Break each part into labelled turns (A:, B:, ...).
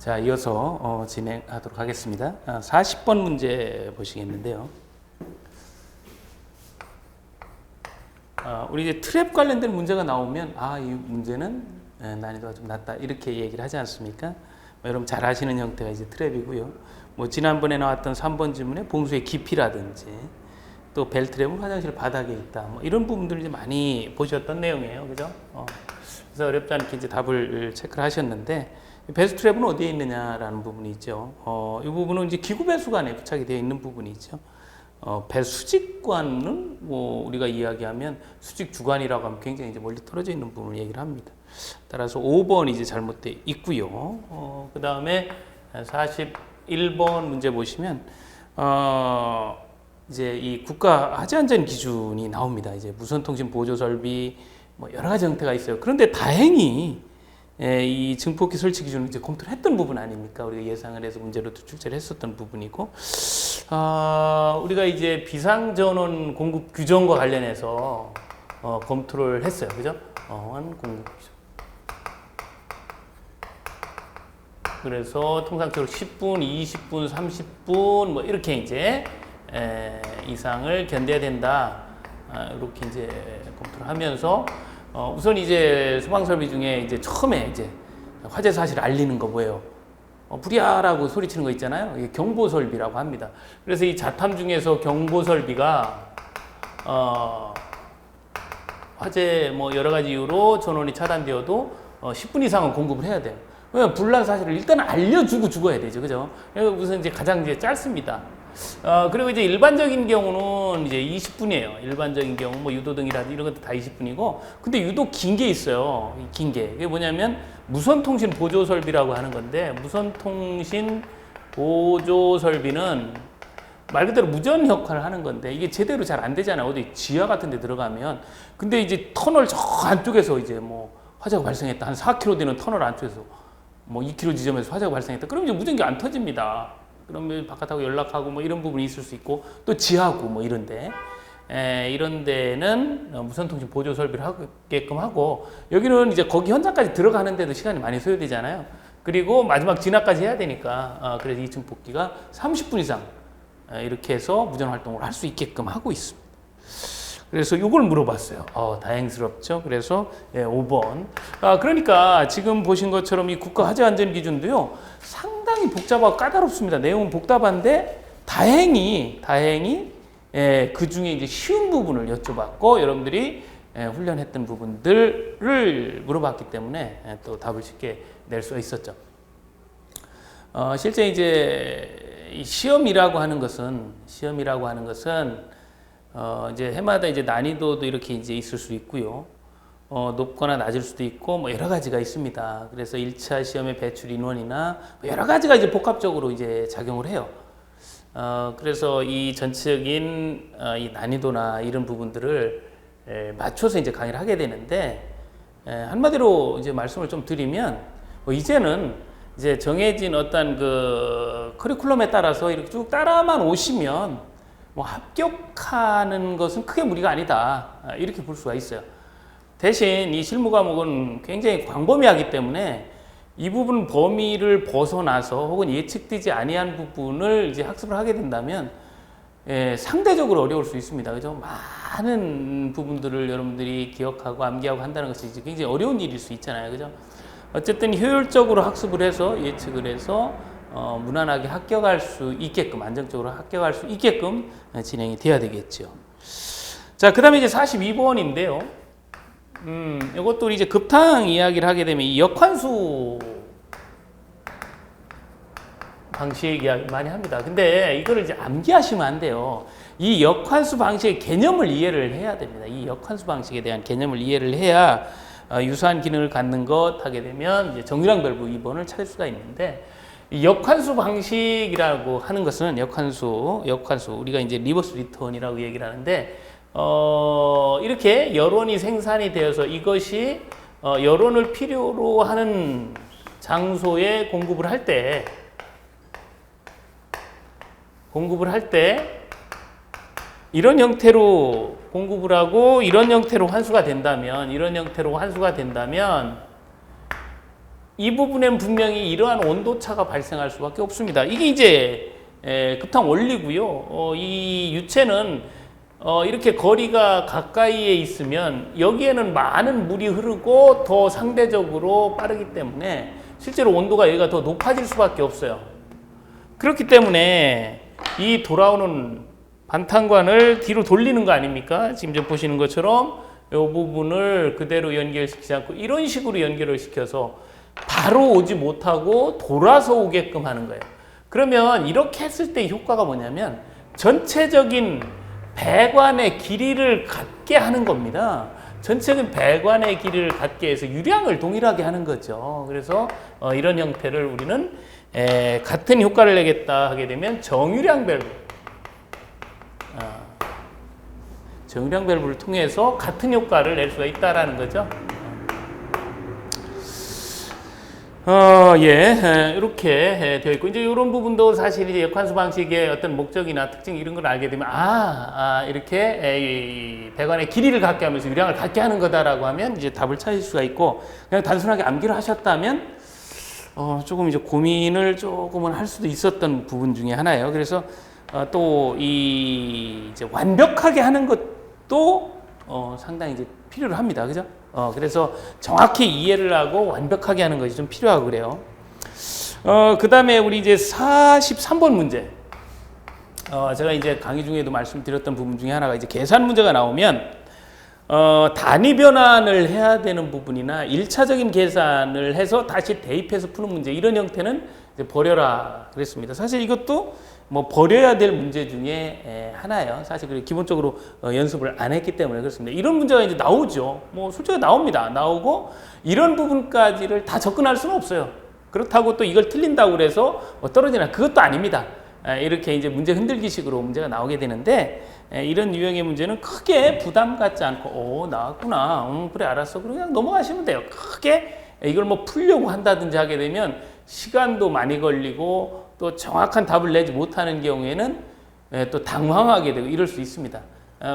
A: 자, 이어서 진행하도록 하겠습니다. 40번 문제 보시겠는데요. 우리 이제 트랩 관련된 문제가 나오면 이 문제는 난이도가 좀 낮다 이렇게 얘기를 하지 않습니까? 여러분 잘 아시는 형태가 이제 트랩이고요. 지난번에 나왔던 3번 질문에 봉수의 깊이라든지 또 벨트랩은 화장실 바닥에 있다. 이런 부분들을 이제 많이 보셨던 내용이에요, 그죠? 그래서 어렵지 않게 이제 답을 체크를 하셨는데. 배수 트랩은 어디에 있느냐라는 부분이 있죠. 이 부분은 이제 기구 배수관에 부착이 되어 있는 부분이 있죠. 배수직관은 우리가 이야기하면 수직 주관이라고 하면 굉장히 이제 멀리 떨어져 있는 부분을 얘기를 합니다. 따라서 5번이 이제 잘못되어 있고요. 그 다음에 41번 문제 보시면 이제 이 국가 하자안전 기준이 나옵니다. 이제 무선통신 보조 설비 여러 가지 형태가 있어요. 그런데 다행히 이 증폭기 설치 기준을 이제 검토를 했던 부분 아닙니까? 우리가 예상을 해서 문제로도 출제를 했었던 부분이고, 우리가 이제 비상전원 공급 규정과 관련해서 검토를 했어요. 그죠? 공급 규정. 그래서 통상적으로 10분, 20분, 30분 이렇게 이제 이상을 견뎌야 된다. 이렇게 이제 검토를 하면서 우선 이제 소방 설비 중에 이제 처음에 이제 화재 사실을 알리는 거 뭐예요? 불이야라고 소리치는 거 있잖아요. 이게 경보 설비라고 합니다. 그래서 이 자탐 중에서 경보 설비가 화재 여러 가지 이유로 전원이 차단되어도 10분 이상은 공급을 해야 돼요. 왜냐면 불난 사실을 일단 알려주고 죽어야 되죠, 그죠? 우선 이제 가장 이제 짧습니다. 그리고 이제 일반적인 경우는 이제 20분이에요. 일반적인 경우 유도등이라든지 이런 것도 다 20분이고, 근데 유독 긴 게 있어요. 긴 게. 그게 뭐냐면 무선통신 보조 설비라고 하는 건데, 무선통신 보조 설비는 말 그대로 무전 역할을 하는 건데, 이게 제대로 잘 안 되잖아요. 어디 지하 같은 데 들어가면. 근데 이제 터널 저 안쪽에서 이제 화재가 발생했다. 한 4km 되는 터널 안쪽에서 2km 지점에서 화재가 발생했다. 그럼 이제 무전기 안 터집니다. 그러면 바깥하고 연락하고 이런 부분이 있을 수 있고, 또 지하고 이런데 이런 데는 무선통신 보조 설비를 하게끔 하고, 여기는 이제 거기 현장까지 들어가는데도 시간이 많이 소요되잖아요. 그리고 마지막 진압까지 해야 되니까 그래서 이 증폭기가 30분 이상 이렇게 해서 무전 활동을 할 수 있게끔 하고 있습니다. 그래서 이걸 물어봤어요. 다행스럽죠. 그래서 5번. 그러니까 지금 보신 것처럼 이 국가 화재 안전 기준도요, 상당히 복잡하고 까다롭습니다. 내용은 복잡한데 다행히 그 중에 이제 쉬운 부분을 여쭤봤고, 여러분들이 훈련했던 부분들을 물어봤기 때문에 또 답을 쉽게 낼 수 있었죠. 실제 이제 이 시험이라고 하는 것은 이제 해마다 이제 난이도도 이렇게 이제 있을 수 있고요. 높거나 낮을 수도 있고 여러 가지가 있습니다. 그래서 1차 시험의 배출 인원이나 여러 가지가 이제 복합적으로 이제 작용을 해요. 그래서 이 전체적인 이 난이도나 이런 부분들을 맞춰서 이제 강의를 하게 되는데, 한마디로 이제 말씀을 좀 드리면 이제는 이제 정해진 어떤 그 커리큘럼에 따라서 이렇게 쭉 따라만 오시면 합격하는 것은 크게 무리가 아니다, 이렇게 볼 수가 있어요. 대신 이 실무 과목은 굉장히 광범위하기 때문에 이 부분 범위를 벗어나서 혹은 예측되지 아니한 부분을 이제 학습을 하게 된다면 상대적으로 어려울 수 있습니다. 그죠? 많은 부분들을 여러분들이 기억하고 암기하고 한다는 것이 이제 굉장히 어려운 일일 수 있잖아요. 그죠? 어쨌든 효율적으로 학습을 해서 예측을 해서 무난하게 합격할 수 있게끔, 안정적으로 합격할 수 있게끔 진행이 돼야 되겠죠. 자, 그 다음에 이제 42번인데요. 이것도 이제 급탕 이야기를 하게 되면 이 역환수 방식 이야기 많이 합니다. 근데 이거를 이제 암기하시면 안 돼요. 이 역환수 방식의 개념을 이해를 해야 됩니다. 이 역환수 방식에 대한 개념을 이해를 해야 유사한 기능을 갖는 것 하게 되면 이제 정유랑 별부 2번을 찾을 수가 있는데, 이 역환수 방식이라고 하는 것은 역환수 우리가 이제 리버스 리턴이라고 얘기를 하는데, 이렇게 여론이 생산이 되어서 이것이 여론을 필요로 하는 장소에 공급을 할 때 이런 형태로 공급을 하고 이런 형태로 환수가 된다면 이 부분엔 분명히 이러한 온도차가 발생할 수밖에 없습니다. 이게 이제 급탕 원리고요. 이 유체는 이렇게 거리가 가까이에 있으면 여기에는 많은 물이 흐르고 더 상대적으로 빠르기 때문에 실제로 온도가 여기가 더 높아질 수밖에 없어요. 그렇기 때문에 이 돌아오는 반탄관을 뒤로 돌리는 거 아닙니까? 지금 좀 보시는 것처럼 이 부분을 그대로 연결시키지 않고 이런 식으로 연결을 시켜서 바로 오지 못하고 돌아서 오게끔 하는 거예요. 그러면 이렇게 했을 때 효과가 뭐냐면 전체적인 배관의 길이를 같게 하는 겁니다. 전체적인 배관의 길이를 같게 해서 유량을 동일하게 하는 거죠. 그래서 이런 형태를 우리는 같은 효과를 내겠다 하게 되면 정유량 밸브, 정유량 밸브를 통해서 같은 효과를 낼 수가 있다라는 거죠. 이렇게 되어 있고, 이제 이런 부분도 사실 이제 역환수 방식의 어떤 목적이나 특징 이런 걸 알게 되면, 이렇게 배관의 길이를 갖게 하면서 유량을 갖게 하는 거다라고 하면 이제 답을 찾을 수가 있고, 그냥 단순하게 암기를 하셨다면, 조금 이제 고민을 조금은 할 수도 있었던 부분 중에 하나예요. 그래서, 또 이제 완벽하게 하는 것도, 상당히 이제 필요로 합니다. 그죠? 그래서 정확히 이해를 하고 완벽하게 하는 것이 좀 필요하고 그래요. 그 다음에 우리 이제 43번 문제. 제가 이제 강의 중에도 말씀드렸던 부분 중에 하나가 이제 계산 문제가 나오면, 단위 변환을 해야 되는 부분이나 1차적인 계산을 해서 다시 대입해서 푸는 문제, 이런 형태는 이제 버려라 그랬습니다. 사실 이것도 뭐 버려야 될 문제 중에 하나예요. 사실 기본적으로 연습을 안 했기 때문에 그렇습니다. 이런 문제가 이제 나오죠. 뭐 솔직히 나옵니다. 나오고 이런 부분까지를 다 접근할 수는 없어요. 그렇다고 또 이걸 틀린다고 그래서 떨어지나, 그것도 아닙니다. 이렇게 이제 문제 흔들기식으로 문제가 나오게 되는데, 이런 유형의 문제는 크게 부담 갖지 않고 나왔구나, 그래 알았어, 그냥 넘어가시면 돼요. 크게 이걸 뭐 풀려고 한다든지 하게 되면 시간도 많이 걸리고 또 정확한 답을 내지 못하는 경우에는 또 당황하게 되고 이럴 수 있습니다.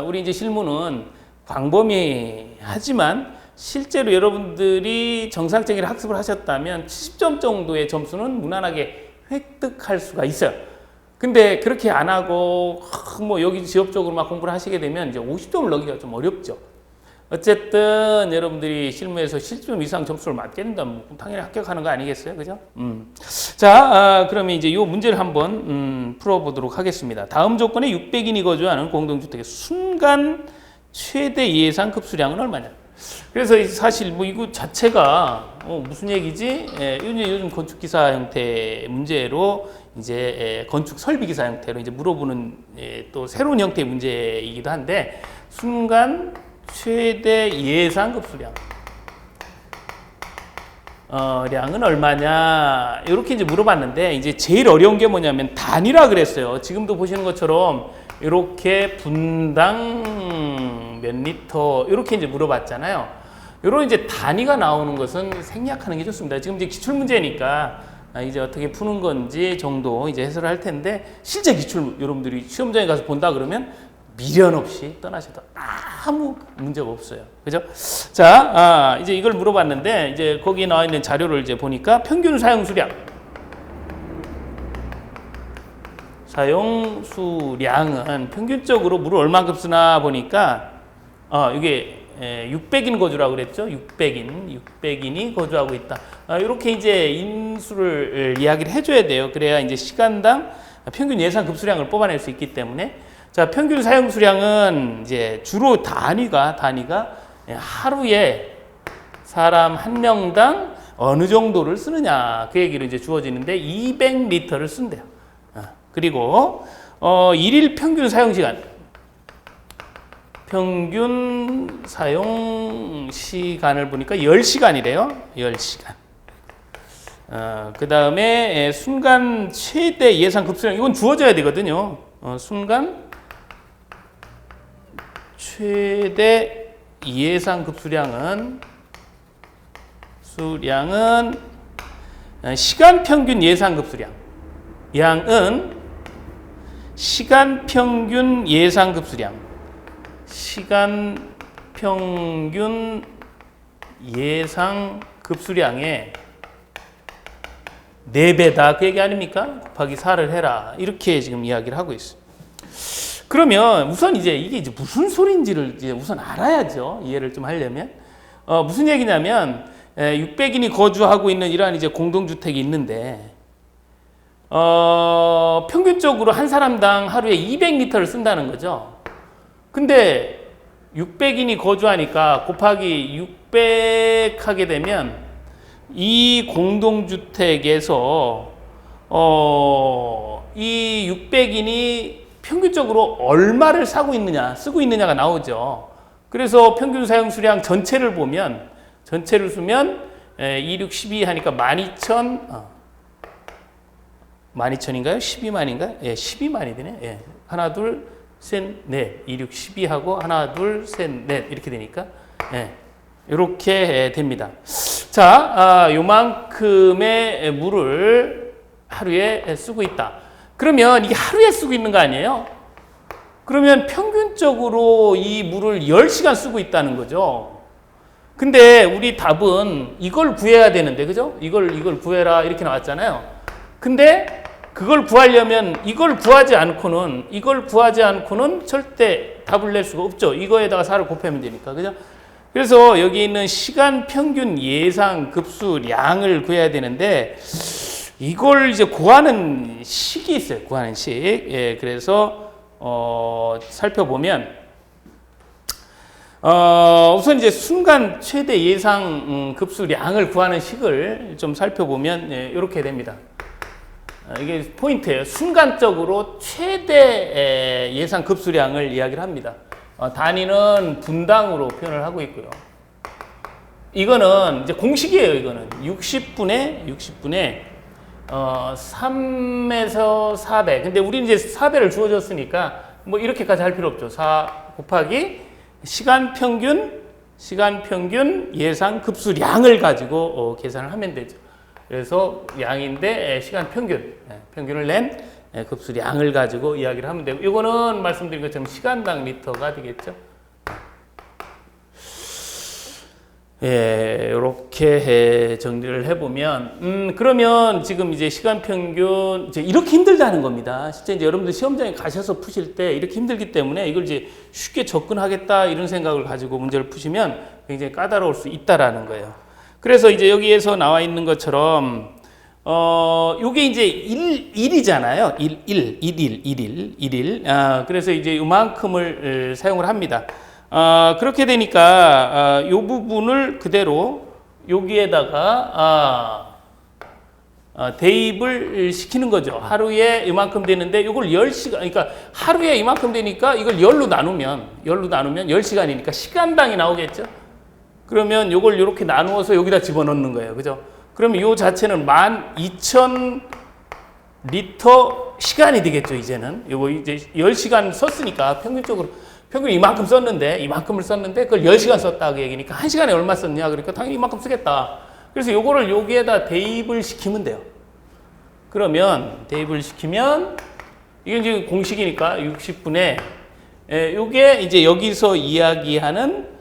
A: 우리 이제 실무는 광범위하지만 실제로 여러분들이 정상적인 학습을 하셨다면 70점 정도의 점수는 무난하게 획득할 수가 있어요. 근데 그렇게 안 하고 뭐 여기 지역적으로 막 공부를 하시게 되면 이제 50점을 넣기가 좀 어렵죠. 어쨌든 여러분들이 실무에서 70점 이상 점수를 맞게 된다면 당연히 합격하는 거 아니겠어요? 그죠? 자, 그러면 이제 이 문제를 한번 풀어보도록 하겠습니다. 다음 조건에 600인이 거주하는 공동주택의 순간 최대 예상 급수량은 얼마냐? 그래서 사실 뭐 이거 자체가 무슨 얘기지? 요즘 건축 기사 형태 문제로 이제 건축 설비 기사 형태로 이제 물어보는 또 새로운 형태의 문제이기도 한데, 순간 최대 예상 급수량 량은 얼마냐 이렇게 이제 물어봤는데, 이제 제일 어려운 게 뭐냐면 단위라 그랬어요. 지금도 보시는 것처럼 이렇게 분당 몇 리터 이렇게 이제 물어봤잖아요. 이런 이제 단위가 나오는 것은 생략하는 게 좋습니다. 지금 이제 기출 문제니까 이제 어떻게 푸는 건지 정도 이제 해설을 할 텐데, 실제 기출 여러분들이 시험장에 가서 본다 그러면 미련 없이 떠나셔도 아무 문제가 없어요. 그죠? 자, 이제 이걸 물어봤는데, 이제 거기에 나와 있는 자료를 이제 보니까 평균 사용수량은 평균적으로 물을 얼마큼 쓰나 보니까, 이게 600인 거주라고 그랬죠? 600인이 거주하고 있다. 이렇게 이제 인수를 이야기를 해줘야 돼요. 그래야 이제 시간당 평균 예상 급수량을 뽑아낼 수 있기 때문에. 자, 평균 사용 수량은 이제 주로 단위가 하루에 사람 한 명당 어느 정도를 쓰느냐, 그 얘기를 이제 주어지는데 200리터를 쓴대요. 그리고 일일 평균 사용 시간, 평균 사용 시간을 보니까 10시간이래요. 10시간. 그 다음에 순간 최대 예상 급수량, 이건 주어져야 되거든요. 순간 최대 예상 급수량은 시간 평균 예상 급수량, 양은 시간 평균 예상 급수량, 시간 평균 예상 급수량의 4배다. 그 얘기 아닙니까? 곱하기 4를 해라. 이렇게 지금 이야기를 하고 있어요. 그러면 우선 이제 이게 이제 무슨 소리인지를 이제 우선 알아야죠. 이해를 좀 하려면. 무슨 얘기냐면, 600인이 거주하고 있는 이러한 이제 공동주택이 있는데, 평균적으로 한 사람당 하루에 200리터를 쓴다는 거죠. 근데 600인이 거주하니까 곱하기 600 하게 되면 이 공동주택에서 이 600인이 평균적으로 얼마를 쓰고 있느냐가 나오죠. 그래서 평균 사용 수량 전체를 보면, 전체를 쓰면 2, 6, 12 하니까 12,000인가요? 12만인가요? 예, 12만이 되네. 예. 하나, 둘, 셋, 넷. 2, 6, 12하고 하나, 둘, 셋, 넷. 이렇게 되니까. 예. 이렇게 됩니다. 자, 요만큼의 물을 하루에 쓰고 있다. 그러면 이게 하루에 쓰고 있는 거 아니에요? 그러면 평균적으로 이 물을 10시간 쓰고 있다는 거죠. 근데 우리 답은 이걸 구해야 되는데, 그죠? 이걸 구해라. 이렇게 나왔잖아요. 근데 그걸 구하려면 이걸 구하지 않고는 절대 답을 낼 수가 없죠. 이거에다가 4를 곱하면 되니까. 그죠? 그래서 여기 있는 시간 평균 예상 급수량을 구해야 되는데, 이걸 이제 구하는 식이 있어요. 구하는 식. 예, 그래서 살펴보면 우선 이제 순간 최대 예상 급수량을 구하는 식을 좀 살펴보면 이렇게 됩니다. 이게 포인트예요. 순간적으로 최대 예상 급수량을 이야기를 합니다. 단위는 분당으로 표현을 하고 있고요. 이거는 이제 공식이에요. 이거는 60분의 3에서 4배. 근데 우리는 이제 4배를 주어졌으니까 뭐 이렇게까지 할 필요 없죠. 4 곱하기 시간 평균 예상 급수량을 가지고 계산을 하면 되죠. 그래서 양인데 시간 평균을 낸 급수량을 가지고 이야기를 하면 되고, 이거는 말씀드린 것처럼 시간당 리터가 되겠죠. 예, 이렇게 정리를 해보면, 그러면 지금 이제 시간 평균, 이제 이렇게 힘들다는 겁니다. 실제 이제 여러분들 시험장에 가셔서 푸실 때 이렇게 힘들기 때문에 이걸 이제 쉽게 접근하겠다 이런 생각을 가지고 문제를 푸시면 굉장히 까다로울 수 있다라는 거예요. 그래서 이제 여기에서 나와 있는 것처럼, 요게 이제 1이잖아요. 1일. 그래서 이제 요만큼을 사용을 합니다. 그렇게 되니까 이 부분을 그대로 여기에다가 대입을 시키는 거죠. 하루에 이만큼 되는데 이걸 10시간, 그러니까 하루에 이만큼 되니까 이걸 10로 나누면 10시간이니까 시간당이 나오겠죠. 그러면 이걸 이렇게 나누어서 여기다 집어넣는 거예요. 그죠? 그러면 이 자체는 12,000리터 시간이 되겠죠. 이제는 이거 이제 10시간 썼으니까 평균 이만큼 썼는데, 이만큼을 썼는데, 그걸 10시간 썼다. 그 얘기니까, 1시간에 얼마 썼냐? 그러니까 당연히 이만큼 쓰겠다. 그래서 요거를 여기에다 대입을 시키면 돼요. 그러면, 대입을 시키면, 이게 이제 공식이니까 60분의, 요게 이제 여기서 이야기하는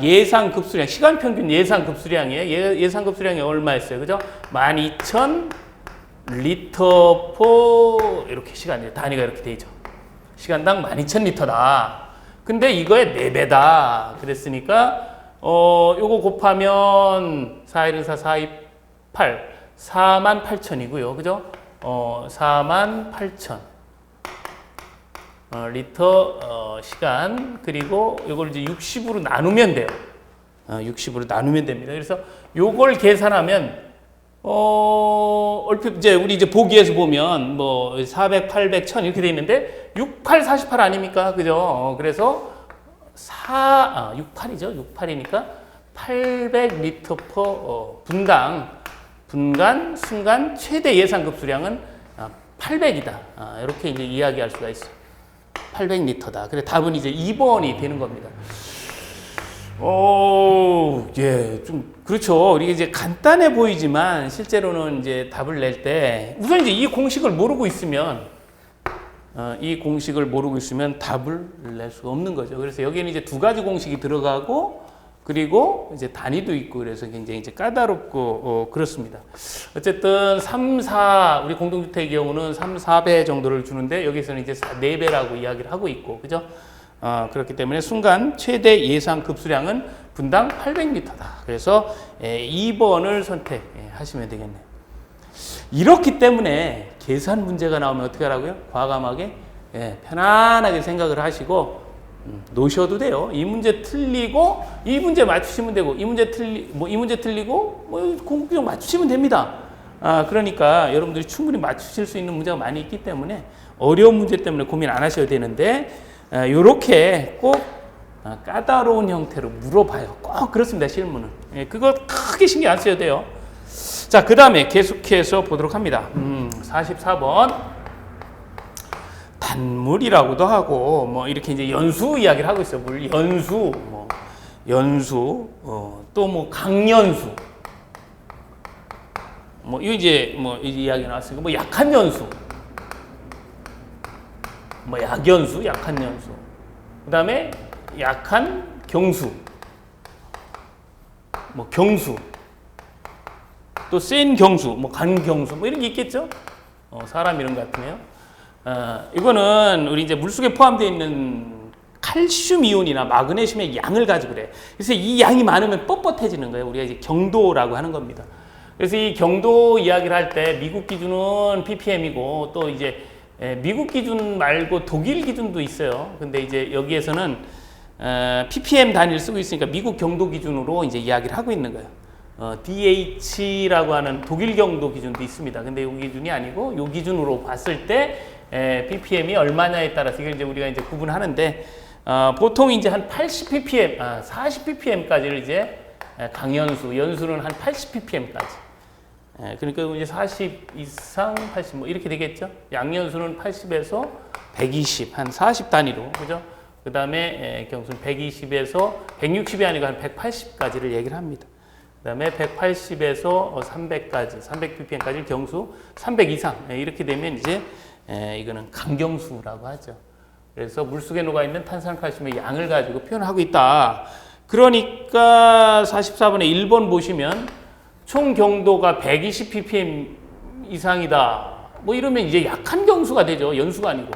A: 예상 급수량, 시간 평균 예상 급수량이에요. 예상 급수량이 얼마였어요? 그죠? 12,000리터 이렇게 시간, 단위가 이렇게 되죠. 시간당 12,000리터다. 근데 이거의 4배다. 그랬으니까, 요거 곱하면 4, 1, 4, 4, 2, 8. 48,000이고요. 그죠? 48,000. 리터, 시간. 그리고 요걸 이제 60으로 나누면 돼요. 60으로 나누면 됩니다. 그래서 요걸 계산하면, 얼핏 이제 우리 이제 보기에서 보면 뭐 400, 800, 1000 이렇게 돼 있는데 68, 48 아닙니까? 그죠? 그래서 68이죠. 68이니까 800리터 퍼 분간 순간 최대 예상 급수량은 800이다. 이렇게 이제 이야기할 수가 있어요. 800리터다. 그래 답은 이제 2번이 되는 겁니다. 예, 좀 그렇죠. 이게 이제 간단해 보이지만 실제로는 이제 답을 낼 때 우선 이제 이 공식을 모르고 있으면 답을 낼 수가 없는 거죠. 그래서 여기는 이제 두 가지 공식이 들어가고 그리고 이제 단위도 있고 그래서 굉장히 이제 까다롭고 그렇습니다. 어쨌든 3, 4 우리 공동주택의 경우는 3, 4배 정도를 주는데 여기서는 이제 4배라고 이야기를 하고 있고 그죠? 그렇기 때문에 순간 최대 예상 급수량은 분당 800m다. 그래서 2번을 선택하시면 되겠네요. 이렇기 때문에 계산 문제가 나오면 어떻게 하라고요? 과감하게 편안하게 생각을 하시고 놓으셔도 돼요. 이 문제 틀리고 이 문제 맞추시면 되고 이 문제 틀리고 공국경 맞추시면 됩니다. 그러니까 여러분들이 충분히 맞추실 수 있는 문제가 많이 있기 때문에 어려운 문제 때문에 고민 안 하셔야 되는데 이렇게 꼭 까다로운 형태로 물어봐요. 꼭 그렇습니다. 실무는. 그거 크게 신경 안 써야 돼요. 자, 그 다음에 계속해서 보도록 합니다. 44번. 단물이라고도 하고, 뭐, 이렇게 이제 연수 이야기를 하고 있어요. 물, 연수, 또 뭐, 강연수. 이거 이제, 이 이야기 나왔으니까, 약한 연수. 약연수, 약한 연수. 그 다음에, 약한 경수. 경수. 또 센 경수, 간경수, 이런 게 있겠죠? 사람 이름 같으네요. 이거는 우리 이제 물속에 포함되어 있는 칼슘 이온이나 마그네슘의 양을 가지고 그래. 그래서 이 양이 많으면 뻣뻣해지는 거예요. 우리가 이제 경도라고 하는 겁니다. 그래서 이 경도 이야기를 할 때 미국 기준은 ppm이고 또 이제 미국 기준 말고 독일 기준도 있어요. 근데 이제 여기에서는 ppm 단위를 쓰고 있으니까 미국 경도 기준으로 이제 이야기를 하고 있는 거예요. DH라고 하는 독일 경도 기준도 있습니다. 근데 이 기준이 아니고 이 기준으로 봤을 때 ppm이 얼마냐에 따라서 이걸 이제 우리가 이제 구분하는데 보통 이제 한 80 ppm, 40 ppm까지를 이제 강연수, 연수는 한 80 ppm까지. 그러니까 이제 40 이상 80 이렇게 되겠죠. 양연수는 80에서 120, 한 40 단위로, 그죠? 그 다음에 경수는 120에서 160이 아니고 한 180까지를 얘기를 합니다. 그 다음에 180에서 300까지, 300ppm까지 경수, 300 이상 이렇게 되면 이제 이거는 강경수라고 하죠. 그래서 물속에 녹아있는 탄산칼슘의 양을 가지고 표현하고 있다. 그러니까 44번에 1번 보시면 총 경도가 120 ppm 이상이다. 이러면 이제 약한 경수가 되죠. 연수가 아니고.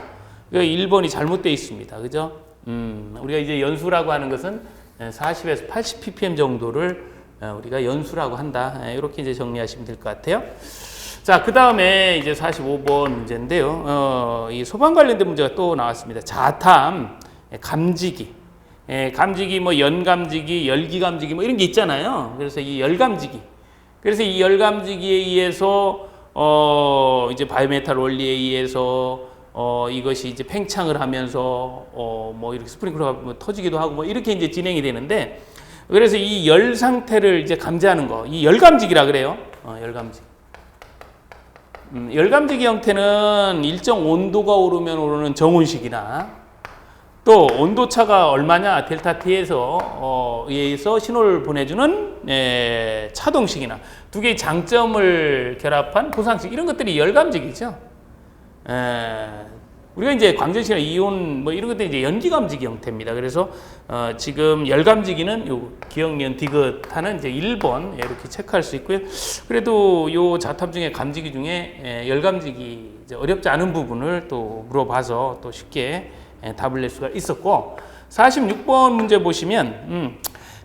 A: 그러니까 1번이 잘못되어 있습니다. 그죠? 우리가 이제 연수라고 하는 것은 40에서 80 ppm 정도를 우리가 연수라고 한다. 이렇게 이제 정리하시면 될 것 같아요. 자, 그 다음에 이제 45번 문제인데요. 이 소방 관련된 문제가 또 나왔습니다. 자탐, 감지기. 감지기, 연감지기, 열기감지기, 이런 게 있잖아요. 그래서 이 열감지기. 그래서 이 열감지기에 의해서, 이제 바이오메탈 원리에 의해서, 이것이 이제 팽창을 하면서, 이렇게 스프링클러가 터지기도 하고, 이렇게 이제 진행이 되는데, 그래서 이 열 상태를 이제 감지하는 거, 이 열감지기라 그래요. 열감지기. 열감지기 형태는 일정 온도가 오르면 오르는 정온식이나 또 온도차가 얼마냐 델타 T에서 의해서 신호를 보내주는 차동식이나 두 개의 장점을 결합한 보상식 이런 것들이 열감지기죠. 우리가 이제 광전식이나 이온 이런 것들이 이제 연기감지기 형태입니다. 그래서 지금 열감지기는 요 기억니은 디귿하는 이제 1번 이렇게 체크할 수 있고요. 그래도 요 자탐 중에 감지기 중에 열감지기 이제 어렵지 않은 부분을 또 물어봐서 또 쉽게 답을 낼 수가 있었고 46번 문제 보시면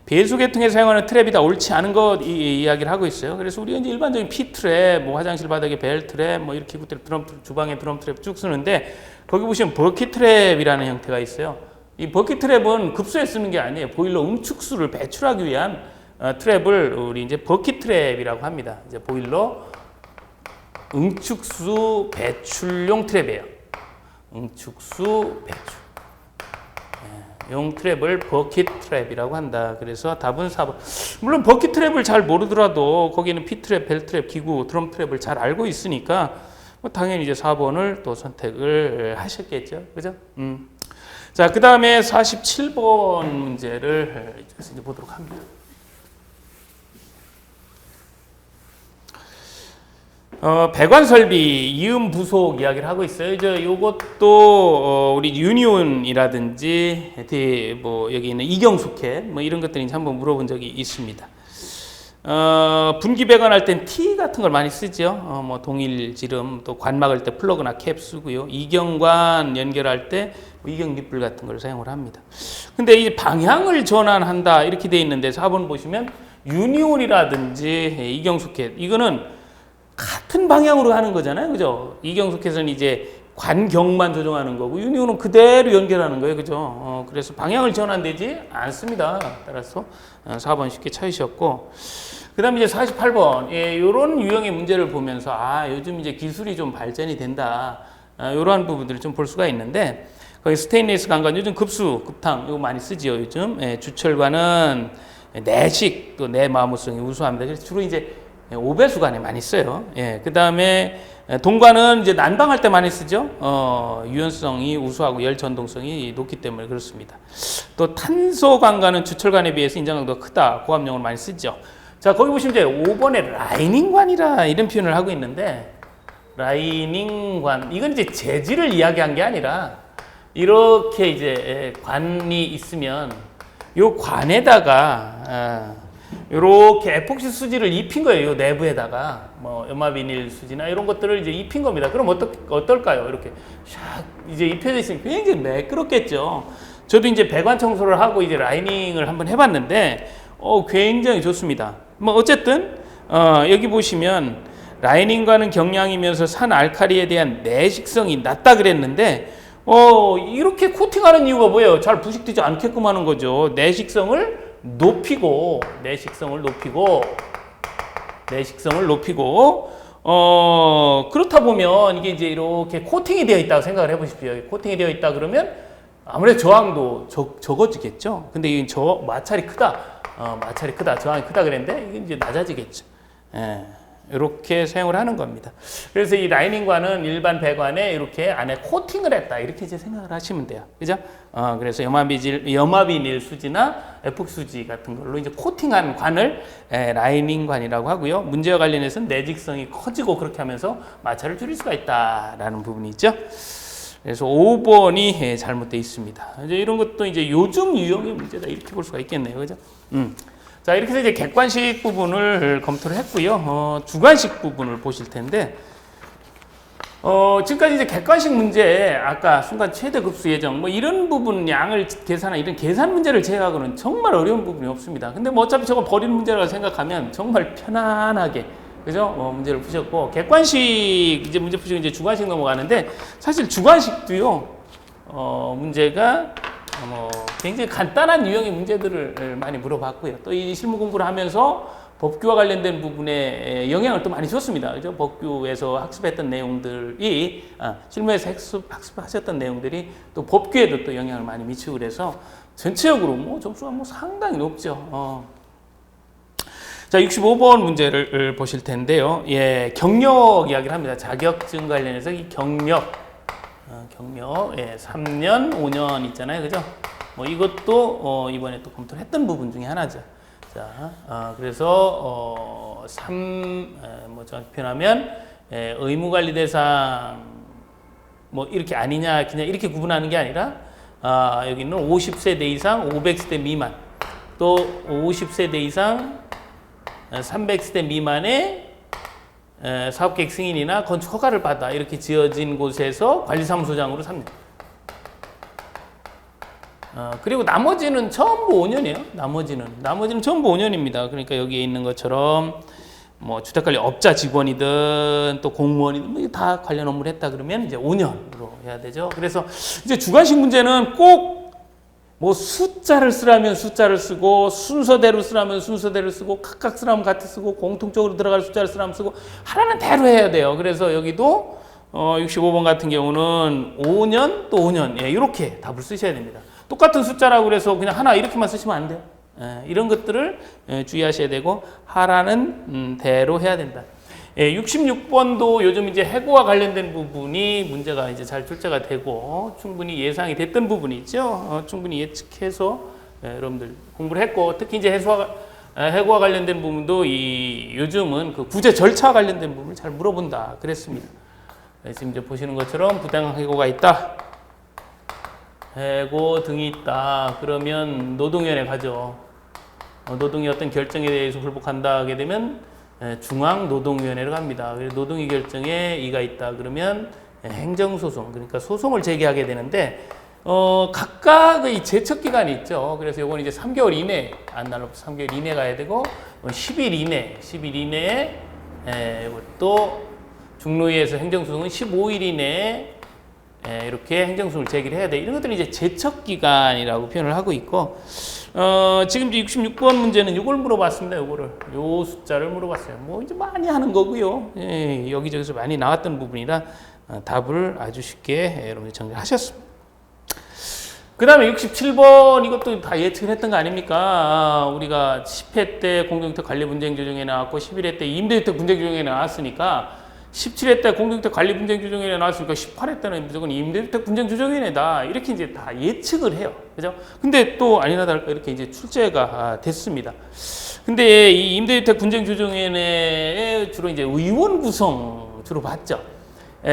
A: 배수계통에 사용하는 트랩이 다 옳지 않은 것 이야기를 하고 있어요. 그래서 우리가 이제 일반적인 P트랩, 화장실 바닥에 벨 트랩, 이렇게 드럼, 주방에 드럼 트랩 쭉 쓰는데 거기 보시면 버킷 트랩이라는 형태가 있어요. 이 버킷 트랩은 급수에 쓰는 게 아니에요. 보일러 응축수를 배출하기 위한 트랩을 우리 이제 버킷 트랩이라고 합니다. 이제 보일러 응축수 배출용 트랩이에요. 응축수 배출. 용 트랩을 버킷 트랩이라고 한다. 그래서 답은 4번. 물론 버킷 트랩을 잘 모르더라도 거기는 P트랩, 벨 트랩, 기구, 드럼 트랩을 잘 알고 있으니까 당연히 이제 4번을 또 선택을 하셨겠죠. 그죠? 자, 그 다음에 47번 문제를 이제 보도록 합니다. 배관 설비, 이음 부속 이야기를 하고 있어요. 이제 요것도 우리 유니온이라든지 뭐 여기 있는 이경숙해 뭐 이런 것들이 이제 한번 물어본 적이 있습니다. 분기 배관할 땐 T 같은 걸 많이 쓰죠. 뭐 동일 지름, 또 관 막을 때 플러그나 캡 쓰고요. 이경관 연결할 때 뭐 이경 니플 같은 걸 사용을 합니다. 근데 이 방향을 전환한다 이렇게 돼 있는데 4번 보시면 유니온이라든지 이경숙해 이거는 같은 방향으로 하는 거잖아요. 그죠? 이경숙해서는 이제 관경만 조정하는 거고 유니온은 그대로 연결하는 거예요. 그죠? 그래서 방향을 전환되지 않습니다. 따라서 4번 쉽게 찾으셨고 그 다음에 이제 48번 이런 유형의 문제를 보면서 요즘 이제 기술이 좀 발전이 된다. 이러한 부분들을 좀 볼 수가 있는데 거기 스테인리스 관관 요즘 급수, 급탕 이거 많이 쓰지요. 요즘 주철관은 내식 또 내마모성이 우수합니다. 그래서 주로 이제 5배수관에 많이 써요. 그 다음에 동관은 이제 난방할 때 많이 쓰죠. 유연성이 우수하고 열 전동성이 높기 때문에 그렇습니다. 또 탄소 관관은 주철관에 비해서 인장강도가 크다. 고압용으로 많이 쓰죠. 자, 거기 보시면 이제 5번에 라이닝관이라 이런 표현을 하고 있는데 라이닝관 이건 이제 재질을 이야기한 게 아니라 이렇게 이제 관이 있으면 요 관에다가 이렇게 에폭시 수지를 입힌 거예요. 요 내부에다가 뭐 연마비닐 수지나 이런 것들을 이제 입힌 겁니다. 그럼 어떨까요? 이렇게 샥 이제 입혀져 있으면 굉장히 매끄럽겠죠. 저도 이제 배관 청소를 하고 이제 라이닝을 한번 해봤는데 굉장히 좋습니다. 뭐 어쨌든 여기 보시면 라이닝과는 경량이면서 산 알칼리에 대한 내식성이 낮다 그랬는데 이렇게 코팅하는 이유가 뭐예요? 잘 부식되지 않게끔 하는 거죠. 내식성을 높이고 그렇다 보면 이게 이제 이렇게 코팅이 되어 있다고 생각을 해보십시오. 코팅이 되어 있다 그러면 아무래도 저항도 적어지겠죠. 근데 이 마찰이 크다. 저항이 크다 그랬는데 이게 이제 낮아지겠죠. 이렇게 사용을 하는 겁니다. 그래서 이 라이닝관은 일반 배관에 이렇게 안에 코팅을 했다. 이렇게 이제 생각을 하시면 돼요. 그죠? 그래서 염화비닐 수지나 에폭 수지 같은 걸로 이제 코팅한 관을 라이닝관이라고 하고요. 문제와 관련해서는 내직성이 커지고 그렇게 하면서 마찰을 줄일 수가 있다라는 부분이 있죠. 그래서 5번이 잘못되어 있습니다. 이제 이런 것도 이제 요즘 유형의 문제다. 이렇게 볼 수가 있겠네요. 그죠? 자, 이렇게 해서 이제 객관식 부분을 검토를 했고요. 주관식 부분을 보실 텐데, 지금까지 이제 객관식 문제, 아까 순간 최대 급수 예정, 뭐 이런 부분 양을 계산한 이런 계산 문제를 제외하고는 정말 어려운 부분이 없습니다. 근데 뭐 어차피 저거 버리는 문제라고 생각하면 정말 편안하게, 그죠? 문제를 푸셨고, 객관식 이제 문제 푸시고 이제 주관식 넘어가는데, 사실 주관식도요, 문제가 굉장히 간단한 유형의 문제들을 많이 물어봤고요. 또 이 실무 공부를 하면서 법규와 관련된 부분에 영향을 또 많이 줬습니다. 그죠? 법규에서 학습했던 내용들이, 실무에서 학습하셨던 내용들이 또 법규에도 또 영향을 많이 미치고 그래서 전체적으로 뭐 점수가 뭐 상당히 높죠. 자, 65번 문제를 보실 텐데요. 경력 이야기를 합니다. 자격증 관련해서 이 경력, 3년, 5년 있잖아요. 그죠? 뭐 이것도 이번에 또 검토를 했던 부분 중에 하나죠. 자, 그래서 뭐 정확히 표현하면 의무관리 대상 뭐 이렇게 아니냐 그냥 이렇게 구분하는 게 아니라 여기는 50세대 이상 500세대 미만 또 50세대 이상 300세대 미만의 사업계획 승인이나 건축 허가를 받아 이렇게 지어진 곳에서 관리사무소장으로 3년. 그리고 나머지는 전부 5년이에요. 나머지는 전부 5년입니다. 그러니까 여기에 있는 것처럼 뭐 주택관리 업자 직원이든 또 공무원이든 뭐 다 관련 업무를 했다 그러면 이제 5년으로 해야 되죠. 그래서 이제 주관식 문제는 꼭 뭐 숫자를 쓰라면 숫자를 쓰고 순서대로 쓰라면 순서대로 쓰고 각각 쓰라면 같이 쓰고 공통적으로 들어갈 숫자를 쓰라면 쓰고 하라는 대로 해야 돼요. 그래서 여기도 65번 같은 경우는 5년 또 5년 이렇게 답을 쓰셔야 됩니다. 똑같은 숫자라고 그래서 그냥 하나 이렇게만 쓰시면 안 돼요. 이런 것들을 주의하셔야 되고 하라는 대로 해야 된다. 66번도 요즘 이제 해고와 관련된 부분이 문제가 이제 잘 출제가 되고 충분히 예상이 됐던 부분이 있죠. 충분히 예측해서 여러분들 공부를 했고 특히 이제 해고와 관련된 부분도 요즘은 그 구제 절차와 관련된 부분을 잘 물어본다 그랬습니다. 지금 이제 보시는 것처럼 부당한 해고가 있다. 해고 등이 있다. 그러면 노동위원회 가죠. 노동위 어떤 결정에 대해서 불복한다 하게 되면 중앙노동위원회로 갑니다. 노동위 결정에 이가 있다 그러면 행정소송, 그러니까 소송을 제기하게 되는데 각각의 제척 기간이 있죠. 그래서 이건 이제 3개월 이내, 안 날로 3개월 이내 가야 되고 10일 이내에 이것도 중노위에서 행정소송은 15일 이내에 이렇게 행정소송을 제기를 해야 돼. 이런 것들은 이제 제척 기간이라고 표현을 하고 있고, 지금 이제 66번 문제는 이걸 물어봤습니다. 요 숫자를 물어봤어요. 뭐 이제 많이 하는 거고요. 예, 여기저기서 많이 나왔던 부분이라 답을 아주 쉽게 여러분들 정리하셨습니다. 그 다음에 67번 이것도 다 예측을 했던 거 아닙니까? 우리가 10회 때 공동주택 관리 분쟁 조정에 나왔고 11회 때 임대주택 분쟁 조정에 나왔으니까 17회 때 공동주택 관리 분쟁 조정에 나왔으니까 18회 때는 무조건 임대주택 분쟁 조정위원회다. 이렇게 이제 다 예측을 해요. 그죠? 근데 또 아니나 다를까 이렇게 이제 출제가 됐습니다. 근데 이 임대주택 분쟁 조정위원회에 주로 이제 의원 구성 주로 봤죠.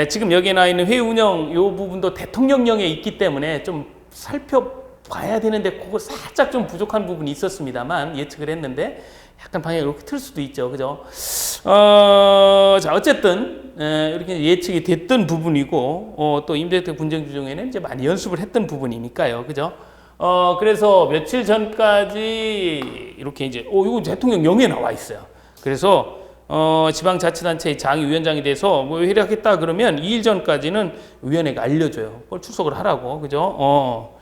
A: 지금 여기에 나와 있는 회의 운영 이 부분도 대통령령에 있기 때문에 좀 살펴봐야 되는데 그거 살짝 좀 부족한 부분이 있었습니다만 예측을 했는데 약간 방향이 이렇게 틀 수도 있죠. 그죠? 자, 어쨌든 이렇게 예측이 됐던 부분이고 또 임대주택 분쟁 조정에는 이제 많이 연습을 했던 부분이니까요. 그죠? 그래서 며칠 전까지 이렇게 이제 이거 대통령령에 나와 있어요. 그래서 지방자치단체의 장위원장이 돼서 뭐 회의하겠다 그러면 2일 전까지는 위원회가 알려줘요. 그걸 출석을 하라고. 그죠?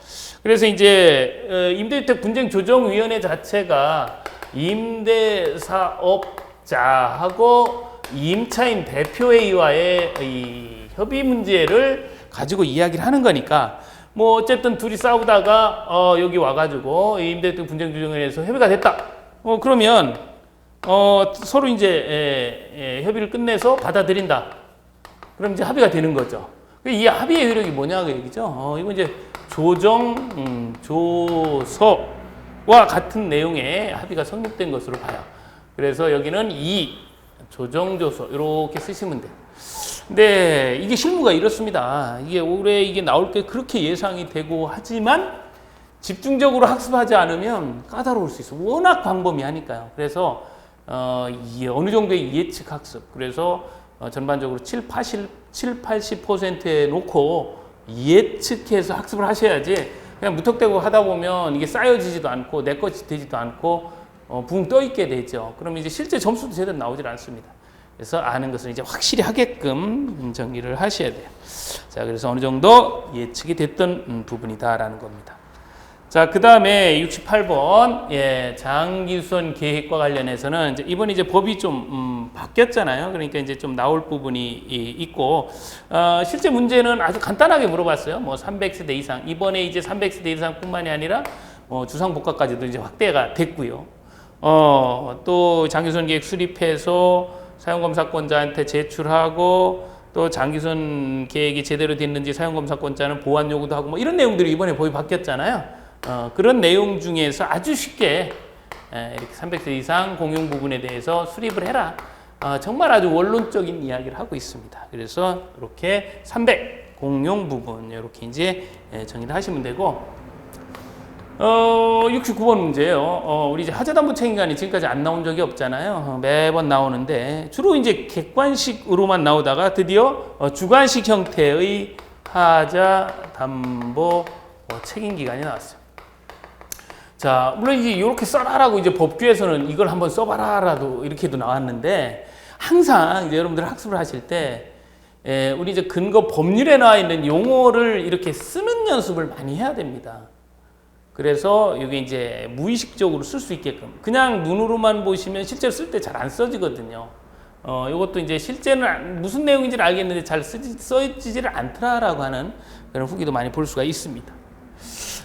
A: 그래서 이제 임대주택 분쟁 조정위원회 자체가 임대사업자하고 임차인 대표회의와의 이 협의 문제를 가지고 이야기를 하는 거니까 뭐 어쨌든 둘이 싸우다가 여기 와가지고 임대주택 분쟁 조정위원회에서 협의가 됐다. 그러면 서로 이제 협의를 끝내서 받아들인다. 그럼 이제 합의가 되는 거죠. 이 합의의 효력이 뭐냐 그 얘기죠. 이거 이제 조정조서와 같은 내용의 합의가 성립된 것으로 봐요. 그래서 여기는 이 조정조서 이렇게 쓰시면 돼요. 근데 이게 실무가 이렇습니다. 이게 올해 이게 나올 게 그렇게 예상이 되고 하지만 집중적으로 학습하지 않으면 까다로울 수 있어. 워낙 광범위하니까요. 그래서 이게 어느 정도의 예측 학습. 그래서 전반적으로 80%에 놓고 예측해서 학습을 하셔야지 그냥 무턱대고 하다 보면 이게 쌓여지지도 않고 내 것이 되지도 않고 붕 떠 있게 되죠. 그럼 이제 실제 점수도 제대로 나오질 않습니다. 그래서 아는 것을 이제 확실히 하게끔 정리를 하셔야 돼요. 자, 그래서 어느 정도 예측이 됐던 부분이다라는 겁니다. 자, 그 다음에 68번, 장기수선 계획과 관련해서는 이번에 이제 법이 좀 바뀌었잖아요. 그러니까 이제 좀 나올 부분이 있고, 실제 문제는 아주 간단하게 물어봤어요. 뭐 300세대 이상, 이번에 이제 300세대 이상뿐만이 아니라 주상복합까지도 이제 확대가 됐고요. 또 장기수선 계획 수립해서 사용검사권자한테 제출하고, 또 장기수선 계획이 제대로 됐는지 사용검사권자는 보완 요구도 하고 뭐 이런 내용들이 이번에 법이 바뀌었잖아요. 그런 내용 중에서 아주 쉽게 이렇게 300세 이상 공용 부분에 대해서 수립을 해라. 정말 아주 원론적인 이야기를 하고 있습니다. 그래서 이렇게 300 공용 부분 이렇게 이제 정의를 하시면 되고, 69번 문제예요. 우리 이제 하자담보 책임관이 지금까지 안 나온 적이 없잖아요. 매번 나오는데 주로 이제 객관식으로만 나오다가 드디어 주관식 형태의 하자담보 책임기관이 나왔어요. 자, 물론 이제 이렇게 써라라고 이제 법규에서는 이걸 한번 써봐라라도 이렇게도 나왔는데 항상 이제 여러분들 학습을 하실 때 우리 이제 근거 법률에 나와 있는 용어를 이렇게 쓰는 연습을 많이 해야 됩니다. 그래서 이게 이제 무의식적으로 쓸 수 있게끔 그냥 눈으로만 보시면 실제로 쓸 때 잘 안 써지거든요. 이것도 이제 실제는 무슨 내용인지를 알겠는데 잘 써지지를 않더라라고 하는 그런 후기도 많이 볼 수가 있습니다.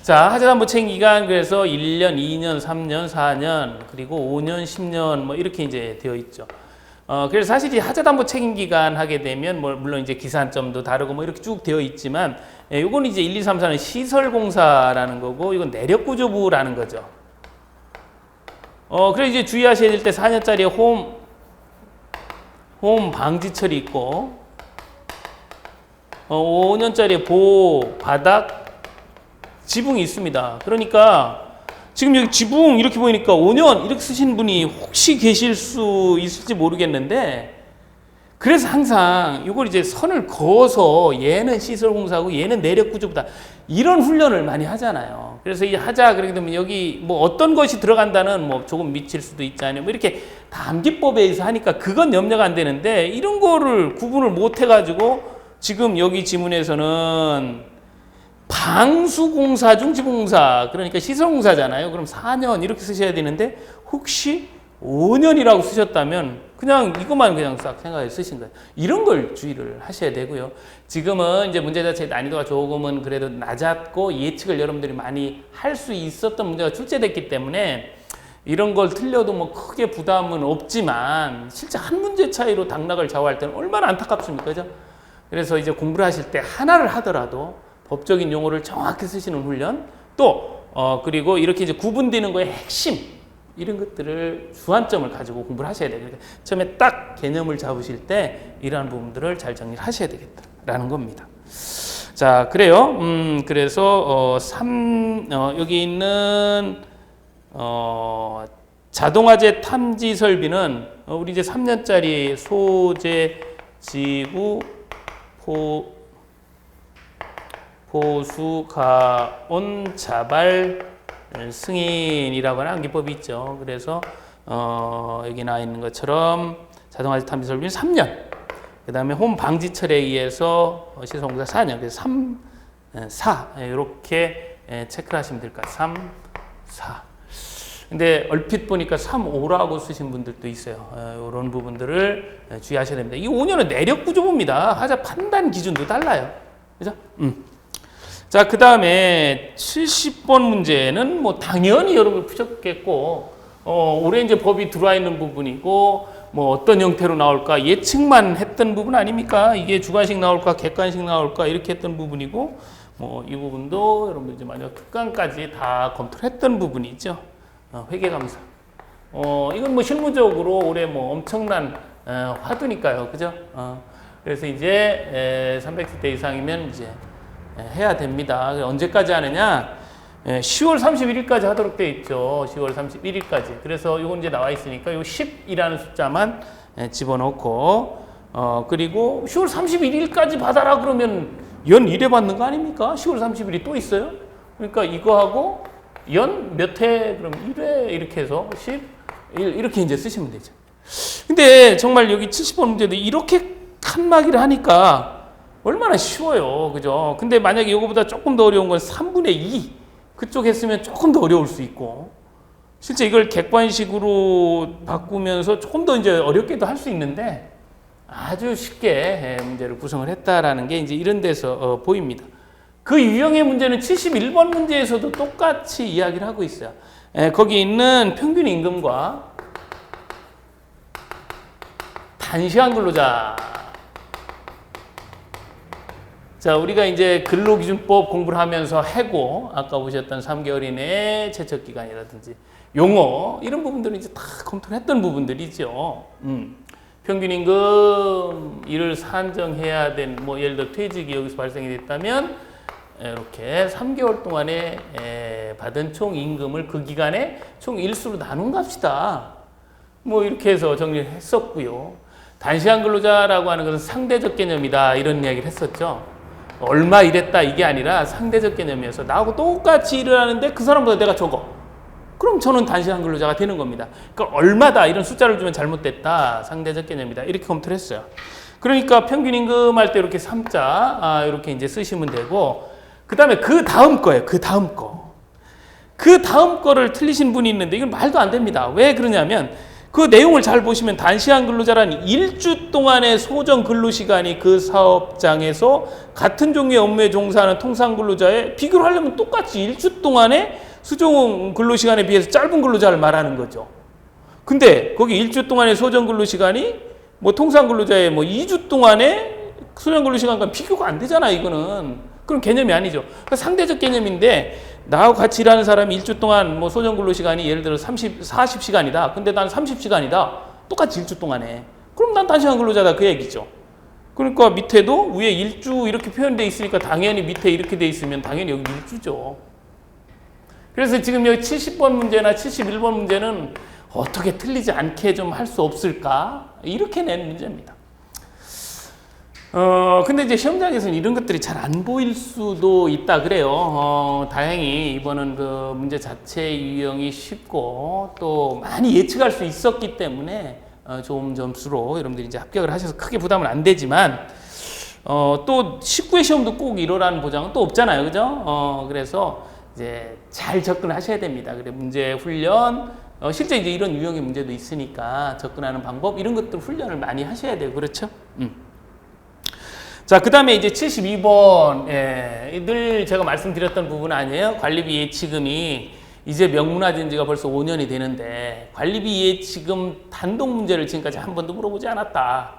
A: 자, 하자담보 책임기간 그래서 1년, 2년, 3년, 4년, 그리고 5년, 10년 뭐 이렇게 이제 되어 있죠. 그래서 사실 이 하자담보 책임기간 하게 되면 뭐 물론 이제 기산점도 다르고 뭐 이렇게 쭉 되어 있지만 요건 이제 1, 2, 3, 4는 시설공사라는 거고 이건 내력구조부라는 거죠. 그래 이제 주의하셔야 될 때 4년짜리 홈 방지철이 있고, 5년짜리 보호 바닥 지붕이 있습니다. 그러니까 지금 여기 지붕 이렇게 보이니까 5년 이렇게 쓰신 분이 혹시 계실 수 있을지 모르겠는데, 그래서 항상 이걸 이제 선을 그어서 얘는 시설공사고 얘는 내력구조부다 이런 훈련을 많이 하잖아요. 그래서 이 하자 그렇게 되면 여기 뭐 어떤 것이 들어간다는 뭐 조금 미칠 수도 있잖아요. 뭐 이렇게 다 암기법에 의해서 하니까 그건 염려가 안 되는데, 이런 거를 구분을 못 해가지고 지금 여기 지문에서는 방수공사 중 지붕공사, 그러니까 시설공사잖아요. 그럼 4년 이렇게 쓰셔야 되는데 혹시 5년이라고 쓰셨다면 그냥 이것만 그냥 싹 생각해 쓰신 거예요. 이런 걸 주의를 하셔야 되고요. 지금은 이제 문제 자체의 난이도가 조금은 그래도 낮았고 예측을 여러분들이 많이 할 수 있었던 문제가 출제됐기 때문에 이런 걸 틀려도 뭐 크게 부담은 없지만, 실제 한 문제 차이로 당락을 좌우할 때는 얼마나 안타깝습니까? 그죠? 그래서 이제 공부를 하실 때 하나를 하더라도 법적인 용어를 정확히 쓰시는 훈련, 또 그리고 이렇게 이제 구분되는 거의 핵심, 이런 것들을 주안점을 가지고 공부를 하셔야 돼요. 그러니까 처음에 딱 개념을 잡으실 때 이러한 부분들을 잘 정리를 하셔야 되겠다라는 겁니다. 자, 그래요. 그래서 여기 있는 자동화재 탐지 설비는 우리 이제 3년짜리 소재 지구 포수 가온 자발 승인이라고 하는 암기법이 있죠. 그래서 여기 나와 있는 것처럼 자동화재 탐지 설비는 3년, 그 다음에 홈 방지철에 의해서 시설공사 4년, 그래서 3, 4 이렇게 체크를 하시면 될 것 같아요. 3, 4. 근데 얼핏 보니까 3, 5라고 쓰신 분들도 있어요. 이런 부분들을 주의하셔야 됩니다. 이 5년은 내력 구조부입니다. 하자 판단 기준도 달라요. 그죠? 자, 그 다음에 70번 문제는 뭐 당연히 여러분 푸셨겠고, 올해 이제 법이 들어와 있는 부분이고, 뭐 어떤 형태로 나올까 예측만 했던 부분 아닙니까? 이게 주관식 나올까 객관식 나올까 이렇게 했던 부분이고, 뭐 이 부분도 여러분 이제 마지막 특강까지 다 검토를 했던 부분이죠. 회계감사. 이건 뭐 실무적으로 올해 뭐 엄청난 화두니까요, 그죠? 그래서 이제 300대 이상이면 이제 해야 됩니다. 언제까지 하느냐? 10월 31일까지 하도록 되어 있죠. 10월 31일까지. 그래서 이건 이제 나와 있으니까 요 10이라는 숫자만 집어넣고, 그리고 10월 31일까지 받아라 그러면 연 1회 받는 거 아닙니까? 10월 30일이 또 있어요. 그러니까 이거하고 연 몇 회, 그럼 1회 이렇게 해서 10, 이렇게 이제 쓰시면 되죠. 근데 정말 여기 70번 문제도 이렇게 칸막이를 하니까 얼마나 쉬워요. 그죠? 근데 만약에 이거보다 조금 더 어려운 건 3분의 2 그쪽 했으면 조금 더 어려울 수 있고, 실제 이걸 객관식으로 바꾸면서 조금 더 이제 어렵게도 할 수 있는데 아주 쉽게 문제를 구성을 했다라는 게 이제 이런 데서 보입니다. 그 유형의 문제는 71번 문제에서도 똑같이 이야기를 하고 있어요. 거기 있는 평균 임금과 단시간 근로자. 자, 우리가 이제 근로기준법 공부를 하면서 해고, 아까 보셨던 3개월 이내 최척기간이라든지 용어, 이런 부분들은 이제 다 검토를 했던 부분들이죠. 평균임금, 이를 산정해야 된, 뭐 예를 들어 퇴직이 여기서 발생이 됐다면 이렇게 3개월 동안에 받은 총 임금을 그 기간에 총 일수로 나눈 값이다. 뭐 이렇게 해서 정리를 했었고요. 단시간 근로자라고 하는 것은 상대적 개념이다, 이런 이야기를 했었죠. 얼마 일했다 이게 아니라 상대적 개념이어서 나하고 똑같이 일을 하는데 그 사람보다 내가 적어. 그럼 저는 단시간 근로자가 되는 겁니다. 그러니까 얼마다 이런 숫자를 주면 잘못됐다, 상대적 개념이다, 이렇게 검토를 했어요. 그러니까 평균 임금 할 때 이렇게 3자 이렇게 이제 쓰시면 되고, 그 다음에 그 다음 거예요. 그 다음 거. 그 다음 거를 틀리신 분이 있는데 이건 말도 안 됩니다. 왜 그러냐면 그 내용을 잘 보시면 단시간 근로자란 일주 동안의 소정 근로시간이 그 사업장에서 같은 종류의 업무에 종사하는 통상 근로자에 비교를 하려면 똑같이 일주 동안의 수정 근로시간에 비해서 짧은 근로자를 말하는 거죠. 근데 거기 일주 동안의 소정 근로시간이 뭐 통상 근로자의 뭐 2주 동안의 수정 근로시간과 비교가 안 되잖아, 이거는. 그럼 개념이 아니죠. 그러니까 상대적 개념인데 나하고 같이 일하는 사람이 일주 동안 뭐 소정 근로 시간이 예를 들어 40시간이다. 근데 난 30시간이다. 똑같이 일주 동안에. 그럼 난 단시간 근로자다 그 얘기죠. 그러니까 밑에도 위에 일주 이렇게 표현되어 있으니까 당연히 밑에 이렇게 돼 있으면 당연히 여기 일주죠. 그래서 지금 여기 70번 문제나 71번 문제는 어떻게 틀리지 않게 좀 할 수 없을까? 이렇게 낸 문제입니다. 근데 이제 시험장에서는 이런 것들이 잘 안 보일 수도 있다 그래요. 다행히 이번은 그 문제 자체 유형이 쉽고 또 많이 예측할 수 있었기 때문에 좋은 점수로 여러분들이 이제 합격을 하셔서 크게 부담은 안 되지만 또 19회 시험도 꼭 이러라는 보장은 또 없잖아요. 그죠? 그래서 이제 잘 접근하셔야 됩니다. 그래 문제 훈련 실제 이제 이런 유형의 문제도 있으니까 접근하는 방법 이런 것들 훈련을 많이 하셔야 돼요. 그렇죠? 자, 그 다음에 이제 72번, 늘 제가 말씀드렸던 부분 아니에요? 관리비 예치금이 이제 명문화된 지가 벌써 5년이 되는데 관리비 예치금 단독 문제를 지금까지 한 번도 물어보지 않았다.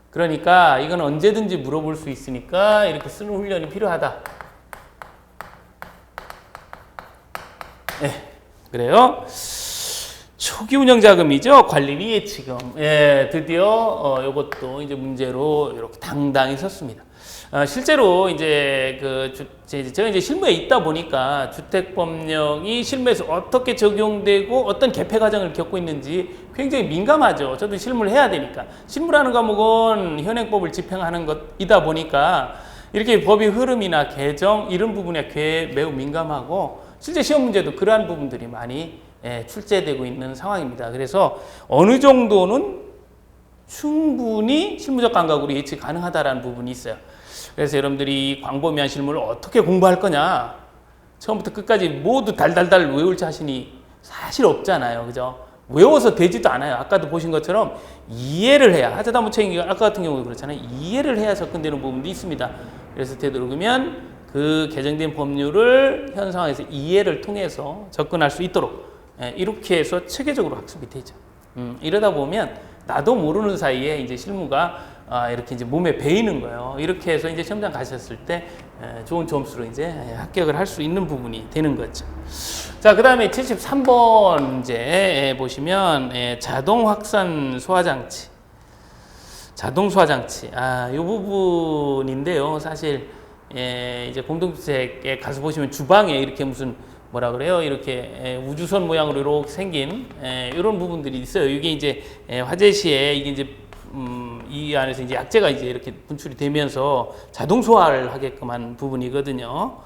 A: 그러니까 이건 언제든지 물어볼 수 있으니까 이렇게 쓰는 훈련이 필요하다. 그래요. 초기 운영 자금이죠. 관리비 예치금. 드디어 이것도 이제 문제로 이렇게 당당히 섰습니다. 실제로 이제 제가 이제 실무에 있다 보니까 주택법령이 실무에서 어떻게 적용되고 어떤 개폐 과정을 겪고 있는지 굉장히 민감하죠. 저도 실무를 해야 되니까. 실무라는 과목은 현행법을 집행하는 것이다 보니까 이렇게 법의 흐름이나 개정 이런 부분에 매우 민감하고 실제 시험 문제도 그러한 부분들이 많이 출제되고 있는 상황입니다. 그래서 어느 정도는 충분히 실무적 감각으로 예측 가능하다라는 부분이 있어요. 그래서 여러분들이 광범위한 실무를 어떻게 공부할 거냐 처음부터 끝까지 모두 달달달 외울 자신이 사실 없잖아요. 그죠? 외워서 되지도 않아요. 아까도 보신 것처럼 이해를 해야 하자다못 책임기가 아까 같은 경우도 그렇잖아요. 이해를 해야 접근되는 부분도 있습니다. 그래서 되도록이면 그 개정된 법률을 현 상황에서 이해를 통해서 접근할 수 있도록 이렇게 해서 체계적으로 학습이 되죠. 이러다 보면 나도 모르는 사이에 이제 실무가 이렇게 이제 몸에 배이는 거예요. 이렇게 해서 이제 시험장 가셨을 때 좋은 점수로 이제 합격을 할 수 있는 부분이 되는 거죠. 자, 그 다음에 73번 문제 보시면 자동 확산 소화장치. 자동 소화장치. 이 부분인데요. 사실 이제 공동주택에 가서 보시면 주방에 이렇게 무슨 뭐라 그래요? 이렇게 우주선 모양으로 이렇게 생긴 이런 부분들이 있어요. 이게 이제 화재 시에 이게 이제 이 안에서 이제 약재가 이제 이렇게 분출이 되면서 자동 소화를 하게끔 한 부분이거든요.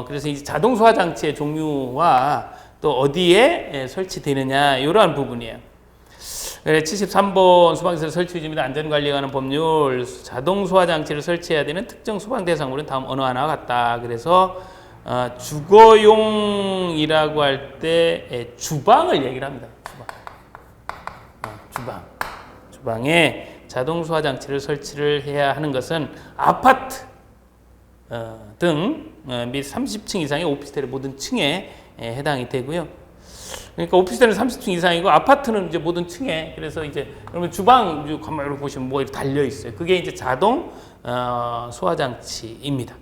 A: 그래서 이제 자동 소화 장치의 종류와 또 어디에 설치되느냐 이러한 부분이에요. 73번 소방시설 설치 유지입니다. 안전관리에 관한 법률 자동 소화 장치를 설치해야 되는 특정 소방 대상물은 다음 어느 하나와 같다. 그래서 주거용이라고 할 때 주방을 얘기를 합니다. 주방에 자동 소화 장치를 설치를 해야 하는 것은 아파트 등 및 30층 이상의 오피스텔의 모든 층에 해당이 되고요. 그러니까 오피스텔은 30층 이상이고 아파트는 이제 모든 층에 그래서 이제 여러분 주방 가만 이렇게 보시면 뭐 이렇게 달려 있어요. 그게 이제 자동 소화 장치입니다.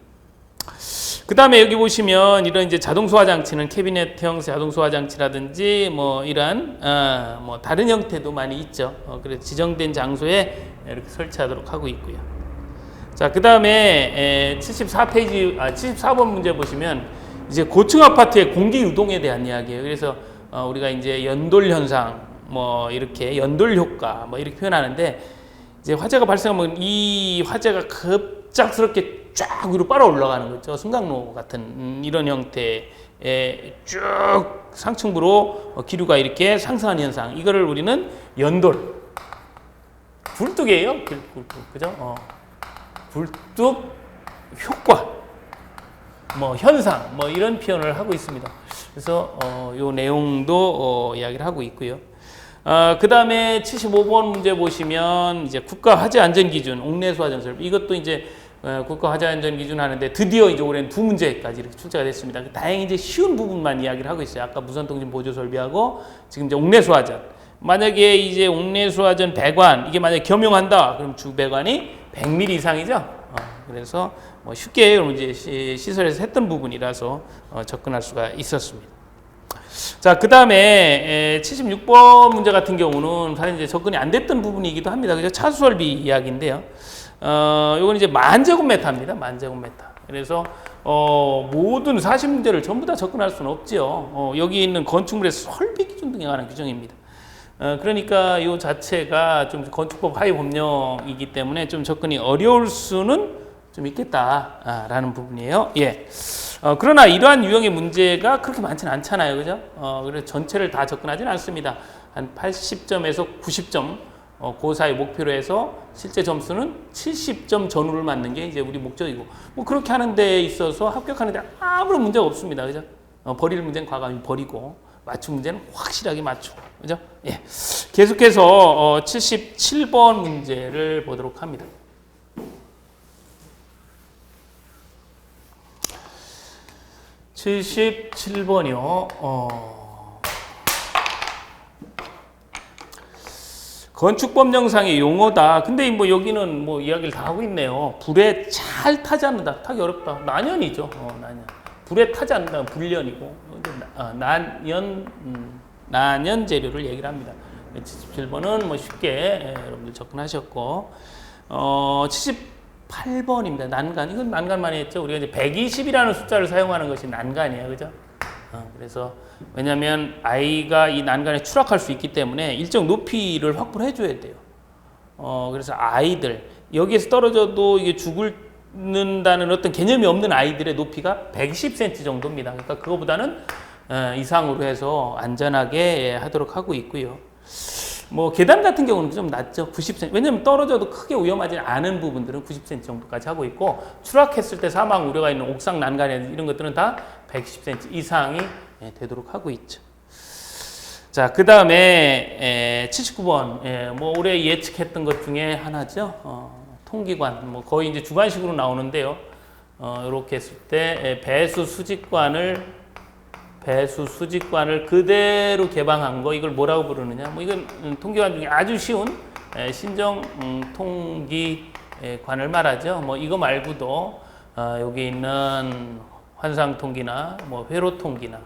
A: 그 다음에 여기 보시면 이런 이제 자동 소화 장치는 캐비넷형 자동 소화 장치라든지 뭐 이러한 뭐 다른 형태도 많이 있죠. 그래서 지정된 장소에 이렇게 설치하도록 하고 있고요. 자, 그 다음에 74번 문제 보시면 이제 고층 아파트의 공기 유동에 대한 이야기예요. 그래서 우리가 이제 연돌 현상, 뭐 이렇게 연돌 효과, 뭐 이렇게 표현하는데 이제 화재가 발생하면 이 화재가 급작스럽게 쫙 위로 빨아 올라가는 거죠. 승강로 같은 이런 형태의 쭉 상층부로 기류가 이렇게 상승하는 현상. 이거를 우리는 연돌. 굴뚝이에요. 그죠? 굴뚝 효과. 뭐 현상. 뭐 이런 표현을 하고 있습니다. 그래서 요 내용도 이야기를 하고 있고요. 그 다음에 75번 문제 보시면 이제 국가 화재 안전 기준, 옥내 소화 전설. 이것도 이제 국가 화재 안전 기준 하는데 드디어 이제 올해는 2문제까지 이렇게 출제가 됐습니다. 다행히 이제 쉬운 부분만 이야기를 하고 있어요. 아까 무선통신 보조 설비하고 지금 이제 옥내 소화전. 만약에 이제 옥내 소화전 배관 이게 만약에 겸용한다. 그럼 주 배관이 100mm 이상이죠. 그래서 뭐 쉽게 여러분 이제 시설에서 했던 부분이라서 접근할 수가 있었습니다. 자, 그 다음에 76번 문제 같은 경우는 사실 이제 접근이 안 됐던 부분이기도 합니다. 그죠? 차수 설비 이야기인데요. 요건 이제 만제곱미터입니다. 만제곱미터. 그래서 모든 40문제를 전부 다 접근할 수는 없죠. 여기 있는 건축물의 설비 기준 등에 관한 규정입니다. 그러니까 이 자체가 좀 건축법 하위 법령이기 때문에 좀 접근이 어려울 수는 좀 있겠다라는 부분이에요. 예. 그러나 이러한 유형의 문제가 그렇게 많지는 않잖아요. 그죠? 그래서 전체를 다 접근하지는 않습니다. 한 80점에서 90점, 그 사이 목표로 해서 실제 점수는 70점 전후를 맞는 게 이제 우리 목적이고, 뭐 그렇게 하는 데 있어서 합격하는 데 아무런 문제가 없습니다. 그죠? 버릴 문제는 과감히 버리고, 맞춤 문제는 확실하게 맞추고. 그죠? 예. 계속해서 77번 문제를 보도록 합니다. 77번이요. 건축법령상의 용어다. 근데 뭐 여기는 뭐 이야기를 다 하고 있네요. 불에 잘 타지 않는다. 타기 어렵다. 난연이죠. 난연. 불에 타지 않는다. 불련이고. 난연 재료를 얘기를 합니다. 77번은 뭐 쉽게 여러분들 접근하셨고, 78번입니다. 난간. 이건 난간 많이 했죠. 우리가 이제 120이라는 숫자를 사용하는 것이 난간이에요. 그죠? 그래서 왜냐하면 아이가 이 난간에 추락할 수 있기 때문에 일정 높이를 확보를 해줘야 돼요. 그래서 아이들 여기에서 떨어져도 이게 죽는다는 어떤 개념이 없는 아이들의 높이가 120cm 정도입니다. 그러니까 그거보다는 이상으로 해서 안전하게 하도록 하고 있고요. 뭐 계단 같은 경우는 좀 낮죠. 90cm. 왜냐하면 떨어져도 크게 위험하지 않은 부분들은 90cm 정도까지 하고 있고, 추락했을 때 사망 우려가 있는 옥상 난간에 이런 것들은 다 110cm 이상이 되도록 하고 있죠. 자, 그 다음에 79번. 뭐 올해 예측했던 것 중에 하나죠. 통기관. 뭐 거의 이제 주관식으로 나오는데요. 이렇게 했을 때 배수 수직관을 그대로 개방한 거, 이걸 뭐라고 부르느냐? 뭐 이건 통기관 중에 아주 쉬운 신정 통기관을 말하죠. 뭐 이거 말고도 여기 있는 환상 통기나 뭐 회로 통기나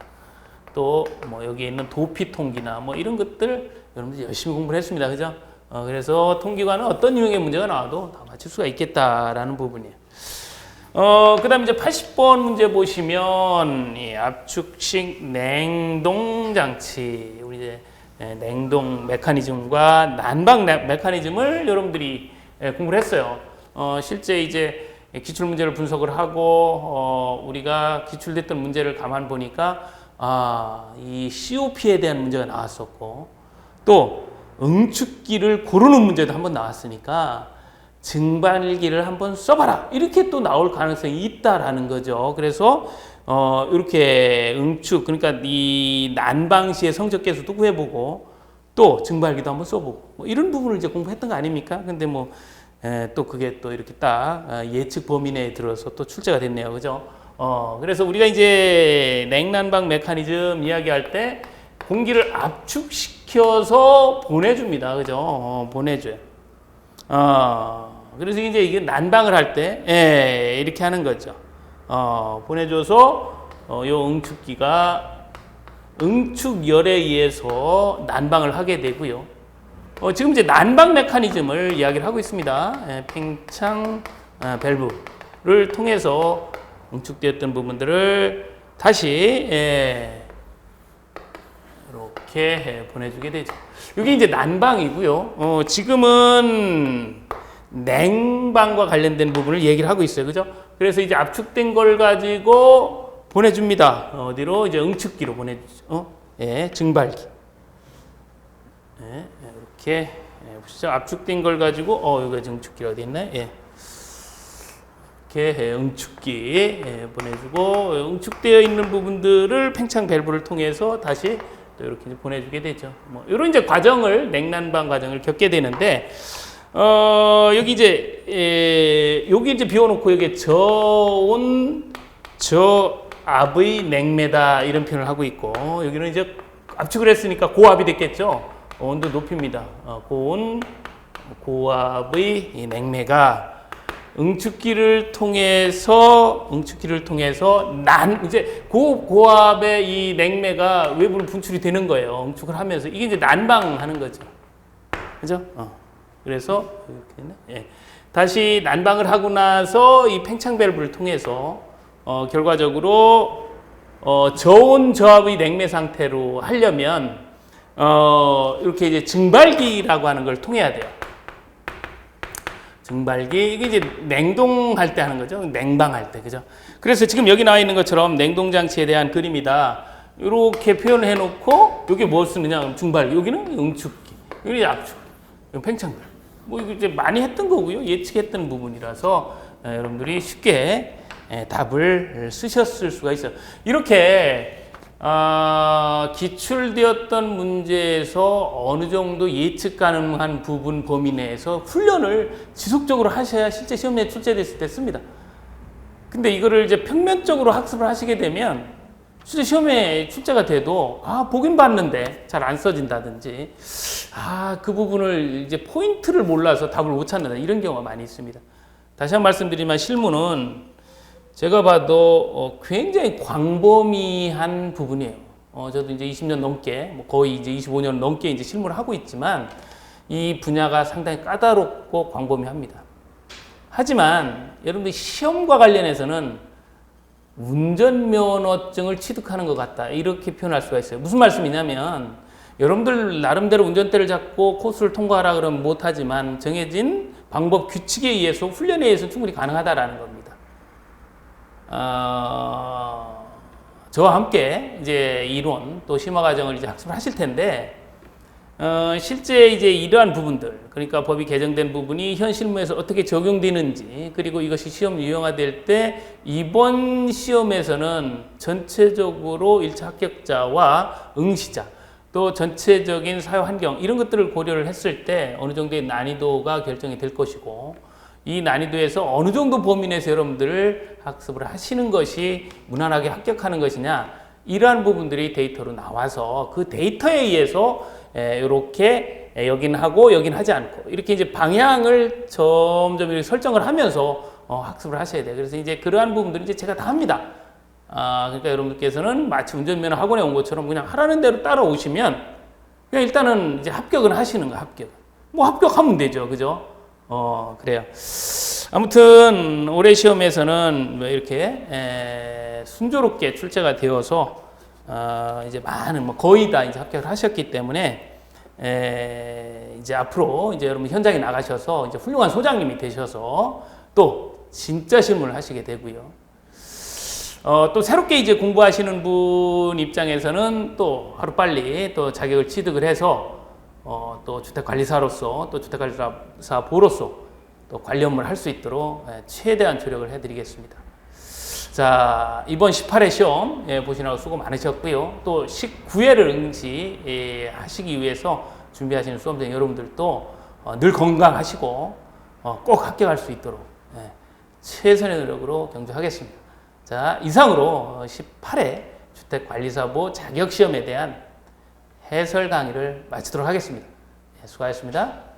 A: 또 뭐 여기 있는 도피 통기나 뭐 이런 것들 여러분들 열심히 공부를 했습니다. 그죠? 그래서 통기관은 어떤 유형의 문제가 나와도 다 맞출 수가 있겠다라는 부분이에요. 그 다음에 이제 80번 문제 보시면, 이 압축식 냉동장치, 우리 이제 냉동 메커니즘과 난방 메커니즘을 여러분들이 공부를 했어요. 실제 이제 기출 문제를 분석을 하고, 우리가 기출됐던 문제를 가만 보니까, 이 COP에 대한 문제가 나왔었고, 또 응축기를 고르는 문제도 한번 나왔으니까, 증발기를 한번 써봐라. 이렇게 또 나올 가능성이 있다라는 거죠. 그래서 이렇게 응축, 그러니까 이 난방 시의 성적 계수도 구해보고 또 증발기도 한번 써보고 뭐 이런 부분을 이제 공부했던 거 아닙니까? 근데 뭐 또 그게 또 이렇게 딱 예측 범위 내에 들어서 또 출제가 됐네요. 그죠? 그래서 우리가 이제 냉난방 메커니즘 이야기할 때 공기를 압축시켜서 보내줍니다. 그죠? 보내줘요. 그래서 이제 이게 난방을 할 때, 이렇게 하는 거죠. 보내줘서, 요 응축기가 응축열에 의해서 난방을 하게 되고요. 지금 이제 난방 메커니즘을 이야기를 하고 있습니다. 팽창 밸브를 통해서 응축되었던 부분들을 다시, 이렇게 보내주게 되죠. 이게 이제 난방이고요. 지금은 냉방과 관련된 부분을 얘기를 하고 있어요. 그죠? 그래서 이제 압축된 걸 가지고 보내줍니다. 어디로? 이제 응축기로 보내주죠. 증발기. 이렇게 보시죠. 압축된 걸 가지고 여기 응축기 어디 있나요? 이렇게 응축기 보내주고, 응축되어 있는 부분들을 팽창 밸브를 통해서 다시 또 이렇게 보내주게 되죠. 뭐 이런 이제 과정을, 냉난방 과정을 겪게 되는데, 여기 이제 비워놓고 여기 저온 저압의 냉매다 이런 표현을 하고 있고, 여기는 이제 압축을 했으니까 고압이 됐겠죠. 온도 높입니다. 고온 고압의 이 냉매가 응축기를 통해서 이제 고압의 이 냉매가 외부로 분출이 되는 거예요. 응축을 하면서 이게 이제 난방하는 거죠. 그죠? 그래서 이렇게 되네. 예. 다시 난방을 하고 나서 이 팽창 밸브를 통해서 결과적으로 저온 저압의 냉매 상태로 하려면 이렇게 이제 증발기라고 하는 걸 통해야 돼요. 증발기, 이게 이제 냉동할 때 하는 거죠. 냉방할 때, 그죠? 그래서 지금 여기 나와 있는 것처럼 냉동장치에 대한 그림이다. 이렇게 표현을 해놓고, 여기 뭘 쓰느냐? 증발기. 여기는 응축기. 여기 압축기. 여기 팽창발. 뭐, 이거 이제 많이 했던 거고요. 예측했던 부분이라서, 여러분들이 쉽게 답을 쓰셨을 수가 있어요. 이렇게, 기출되었던 문제에서 어느 정도 예측 가능한 부분 범위 내에서 훈련을 지속적으로 하셔야 실제 시험에 출제됐을 때 씁니다. 근데 이거를 이제 평면적으로 학습을 하시게 되면 실제 시험에 출제가 돼도 보긴 봤는데 잘 안 써진다든지 그 부분을 이제 포인트를 몰라서 답을 못 찾는다 이런 경우가 많이 있습니다. 다시 한 번 말씀드리면 실무는 제가 봐도 굉장히 광범위한 부분이에요. 저도 이제 20년 넘게, 거의 이제 25년 넘게 이제 실무를 하고 있지만 이 분야가 상당히 까다롭고 광범위합니다. 하지만 여러분들 시험과 관련해서는 운전면허증을 취득하는 것 같다. 이렇게 표현할 수가 있어요. 무슨 말씀이냐면 여러분들 나름대로 운전대를 잡고 코스를 통과하라 그러면 못하지만 정해진 방법 규칙에 의해서 훈련에 의해서 충분히 가능하다라는 겁니다. 저와 함께 이제 이론 또 심화 과정을 이제 학습을 하실 텐데, 실제 이제 이러한 부분들, 그러니까 법이 개정된 부분이 현 실무에서 어떻게 적용되는지, 그리고 이것이 시험 유형화될 때 이번 시험에서는 전체적으로 1차 합격자와 응시자, 또 전체적인 사회 환경 이런 것들을 고려를 했을 때 어느 정도의 난이도가 결정이 될 것이고, 이 난이도에서 어느 정도 범위 내에서 여러분들을 학습을 하시는 것이 무난하게 합격하는 것이냐, 이러한 부분들이 데이터로 나와서 그 데이터에 의해서 이렇게 여긴 하고 여긴 하지 않고 이렇게 이제 방향을 점점 이렇게 설정을 하면서 학습을 하셔야 돼요. 그래서 이제 그러한 부분들은 이제 제가 다 합니다. 그러니까 여러분들께서는 마치 운전면허 학원에 온 것처럼 그냥 하라는 대로 따라오시면 그냥 일단은 이제 합격은 하시는 거예요. 합격. 뭐 합격하면 되죠. 그죠? 그래요. 아무튼 올해 시험에서는 이렇게 순조롭게 출제가 되어서 이제 많은 거의 다 이제 합격을 하셨기 때문에 이제 앞으로 이제 여러분 현장에 나가셔서 이제 훌륭한 소장님이 되셔서 또 진짜 실무를 하시게 되고요. 또 새롭게 이제 공부하시는 분 입장에서는 또 하루빨리 또 자격을 취득을 해서 또 주택관리사로서 또 주택관리사 보로서 또 관리 업무를 할 수 있도록 최대한 조력을 해드리겠습니다. 자, 이번 18회 시험 보시느라고 수고 많으셨고요. 또 19회를 응시 하시기 위해서 준비하시는 수험생 여러분들도 늘 건강하시고 꼭 합격할 수 있도록 최선의 노력으로 경주하겠습니다. 자, 이상으로 18회 주택관리사보 자격시험에 대한 해설 강의를 마치도록 하겠습니다. 수고하셨습니다.